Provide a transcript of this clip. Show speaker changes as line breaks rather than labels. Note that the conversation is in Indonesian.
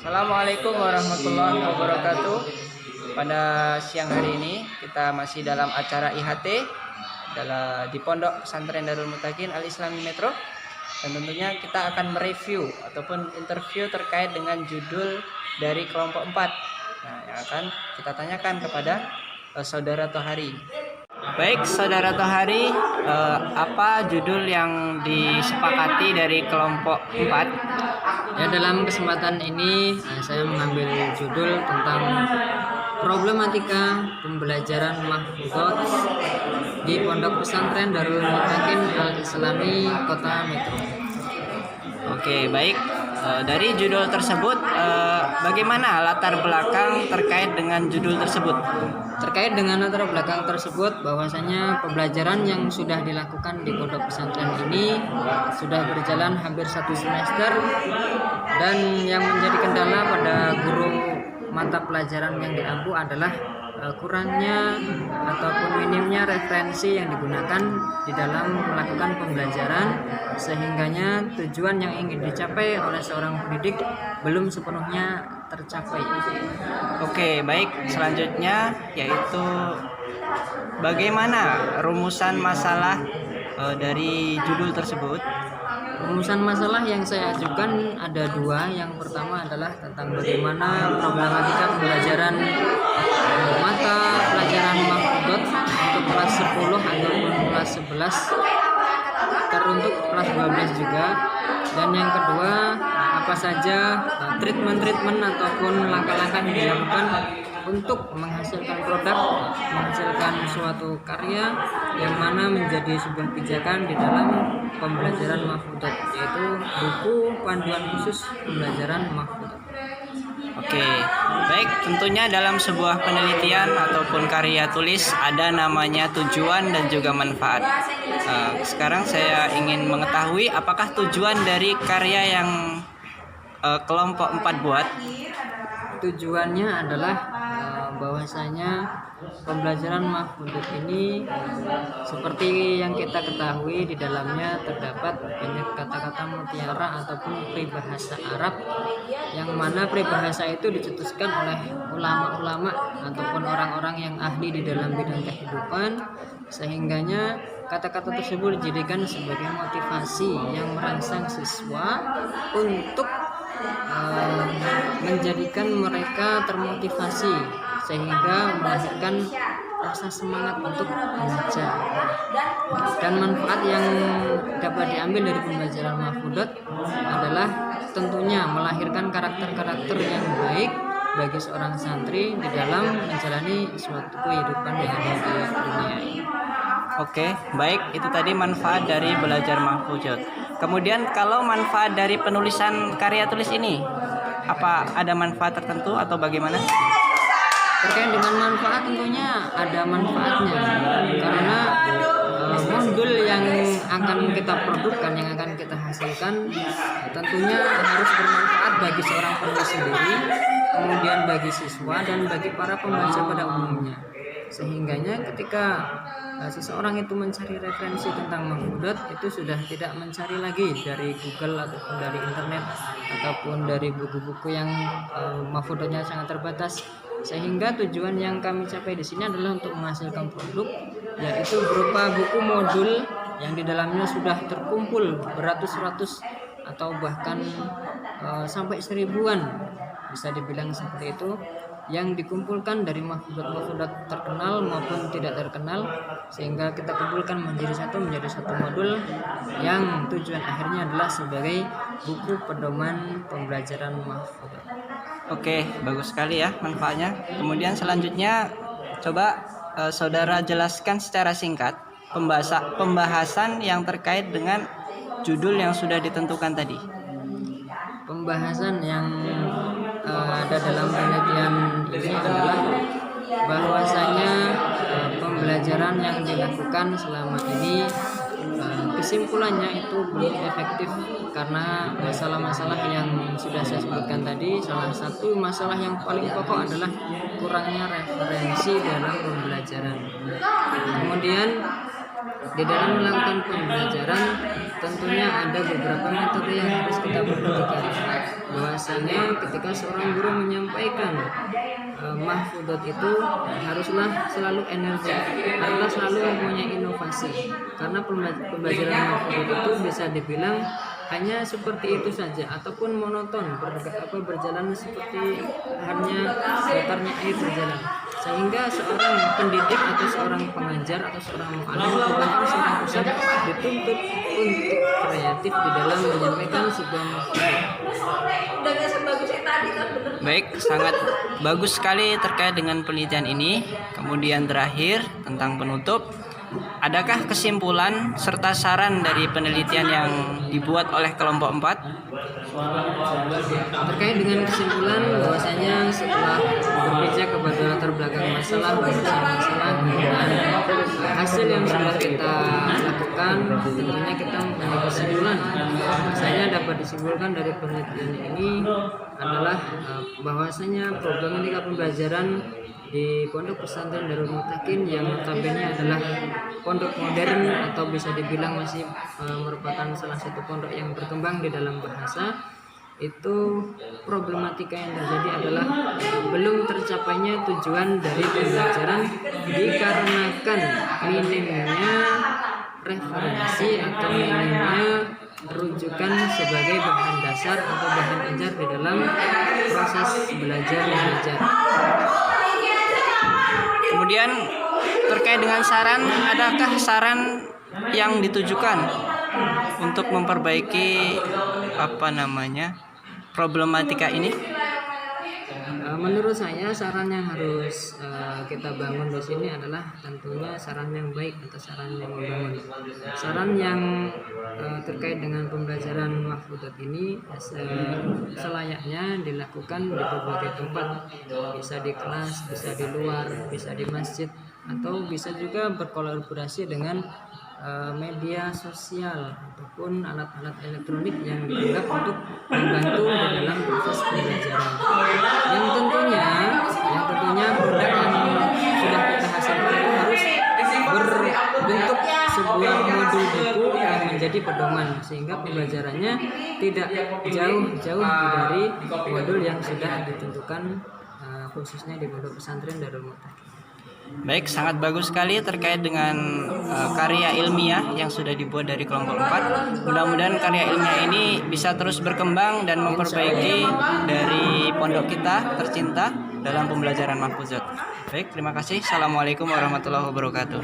Assalamualaikum warahmatullahi wabarakatuh. Pada siang hari ini kita masih dalam acara IHT di Pondok Pesantren Darul Mutakin Al Islami Metro, dan tentunya kita akan mereview ataupun interview terkait dengan judul dari kelompok 4. Nah, yang akan kita tanyakan kepada Saudara Tohari. Baik, Saudara Tohari, apa judul yang disepakati dari kelompok 4?
Ya, dalam kesempatan ini saya mengambil judul tentang problematika pembelajaran mahfudz di Pondok Pesantren Darul Mutakin Al Islami Kota Metro.
Oke, baik. Dari judul tersebut, bagaimana latar belakang terkait dengan judul tersebut?
Terkait dengan latar belakang tersebut, bahwasanya pembelajaran yang sudah dilakukan di pondok pesantren ini sudah berjalan hampir 1 semester, dan yang menjadi kendala pada guru mata pelajaran yang diampu adalah kurangnya ataupun minimnya referensi yang digunakan di dalam melakukan pembelajaran, sehingganya tujuan yang ingin dicapai oleh seorang pendidik belum sepenuhnya tercapai.
Oke, baik. Selanjutnya yaitu bagaimana rumusan masalah dari judul tersebut?
Rumusan masalah yang saya ajukan ada 2. Yang pertama adalah tentang bagaimana problematika pembelajaran mata pelajaran mahfudz untuk kelas 10 ataupun kelas 11, teruntuk kelas 12 juga. Dan yang kedua, apa saja treatment ataupun langkah-langkah yang dilakukan untuk menghasilkan produk, menghasilkan suatu karya yang mana menjadi sebuah pijakan di dalam pembelajaran mahfudz, yaitu buku panduan khusus pembelajaran mahfudz.
Oke, baik. Tentunya dalam sebuah penelitian ataupun karya tulis ada namanya tujuan dan juga manfaat. Sekarang saya ingin mengetahui apakah tujuan dari karya yang kelompok 4 buat.
Tujuannya adalah bahwasanya pembelajaran mahfudz ini, seperti yang kita ketahui, di dalamnya terdapat banyak kata-kata mutiara ataupun peribahasa Arab, yang mana peribahasa itu dicetuskan oleh ulama-ulama ataupun orang-orang yang ahli di dalam bidang kehidupan, sehingganya kata-kata tersebut dijadikan sebagai motivasi yang merangsang siswa untuk menjadikan mereka termotivasi, sehingga melahirkan rasa semangat untuk belajar. Dan manfaat yang dapat diambil dari pembelajaran mahfudz adalah tentunya melahirkan karakter-karakter yang baik bagi seorang santri di dalam menjalani suatu kehidupan yang ada di dunia ini.
Oke, baik. Itu tadi manfaat dari belajar mahfudz. Kemudian kalau manfaat dari penulisan karya tulis ini, apa ada manfaat tertentu atau bagaimana?
Terkait dengan manfaat, tentunya ada manfaatnya, karena modul yang akan kita produksikan, yang akan kita hasilkan, tentunya harus bermanfaat bagi seorang penulis sendiri, kemudian bagi siswa, dan bagi para pembaca pada umumnya. Sehingganya ketika seseorang itu mencari referensi tentang mahfudz, itu sudah tidak mencari lagi dari Google ataupun dari internet ataupun dari buku-buku yang mahfudznya sangat terbatas. Sehingga tujuan yang kami capai di sini adalah untuk menghasilkan produk, yaitu berupa buku modul yang di dalamnya sudah terkumpul beratus-ratus atau bahkan sampai 1000-an, bisa dibilang seperti itu, yang dikumpulkan dari mahfudz terkenal maupun tidak terkenal, sehingga kita kumpulkan menjadi satu modul yang tujuan akhirnya adalah sebagai buku pedoman pembelajaran mahfudz.
Oke, bagus sekali ya manfaatnya. Kemudian selanjutnya coba saudara jelaskan secara singkat pembahasan yang terkait dengan judul yang sudah ditentukan tadi.
Pembahasan yang ada dalam penelitian ini adalah bahwasanya pembelajaran yang dilakukan selama ini, kesimpulannya itu belum efektif karena masalah-masalah yang sudah saya sebutkan tadi. Salah satu masalah yang paling pokok adalah kurangnya referensi dalam pembelajaran. Kemudian Di dalam melakukan pembelajaran tentunya ada beberapa metode yang harus kita perhatikan. Bahwasanya ketika seorang guru menyampaikan mahfudot itu haruslah selalu energi, haruslah selalu mempunyai inovasi. Karena pembelajaran mahfudot itu bisa dibilang hanya seperti itu saja ataupun monoton, berjalan seperti hanya putarnya air berjalan, sehingga seorang pendidik atau seorang pengajar atau seorang mu'alim bahkan seorang ustadz dituntut untuk kreatif di dalam menyampaikan sebuah materi.
Baik, sangat bagus sekali terkait dengan penelitian ini. Kemudian terakhir tentang penutup, adakah kesimpulan serta saran dari penelitian yang dibuat oleh kelompok 4?
Terkait dengan kesimpulan bahwasanya setelah berpijak kepada latar belakang masalah dan hasil yang sudah kita lakukan, tentunya kita mempunyai kesimpulan. Saya dapat disimpulkan dari penelitian ini adalah bahwasanya problematika pembelajaran di Pondok Pesantren Darul Mutakin yang notabene adalah pondok modern atau bisa dibilang masih merupakan salah satu pondok yang berkembang di dalam bahasa, itu problematika yang terjadi adalah belum tercapainya tujuan dari pembelajaran dikarenakan minimnya referensi atau minimnya rujukan sebagai bahan dasar atau bahan ajar di dalam proses belajar mengajar.
Kemudian terkait dengan saran, adakah saran yang ditujukan untuk memperbaiki problematika ini?
Menurut saya saran yang harus kita bangun di sini adalah tentunya saran yang baik atau saran yang membangun. Saran yang terkait dengan pembelajaran mahfudot ini selayaknya dilakukan di berbagai tempat, bisa di kelas, bisa di luar, bisa di masjid, atau bisa juga berkolaborasi dengan media sosial ataupun alat-alat elektronik yang dianggap untuk membantu di dalam proses pembelajaran. Yang tentunya produk yang sudah kita hasilkan itu harus berbentuk sebuah modul buku yang menjadi pedoman, sehingga pembelajarannya tidak jauh-jauh dari modul yang sudah ditentukan khususnya di Pondok Pesantren Darul Mutakin.
Baik, sangat bagus sekali terkait dengan karya ilmiah yang sudah dibuat dari kelompok 4. Mudah-mudahan karya ilmiah ini bisa terus berkembang dan memperbaiki dari pondok kita tercinta dalam pembelajaran mahfuzat. Baik, terima kasih. Assalamualaikum warahmatullahi wabarakatuh.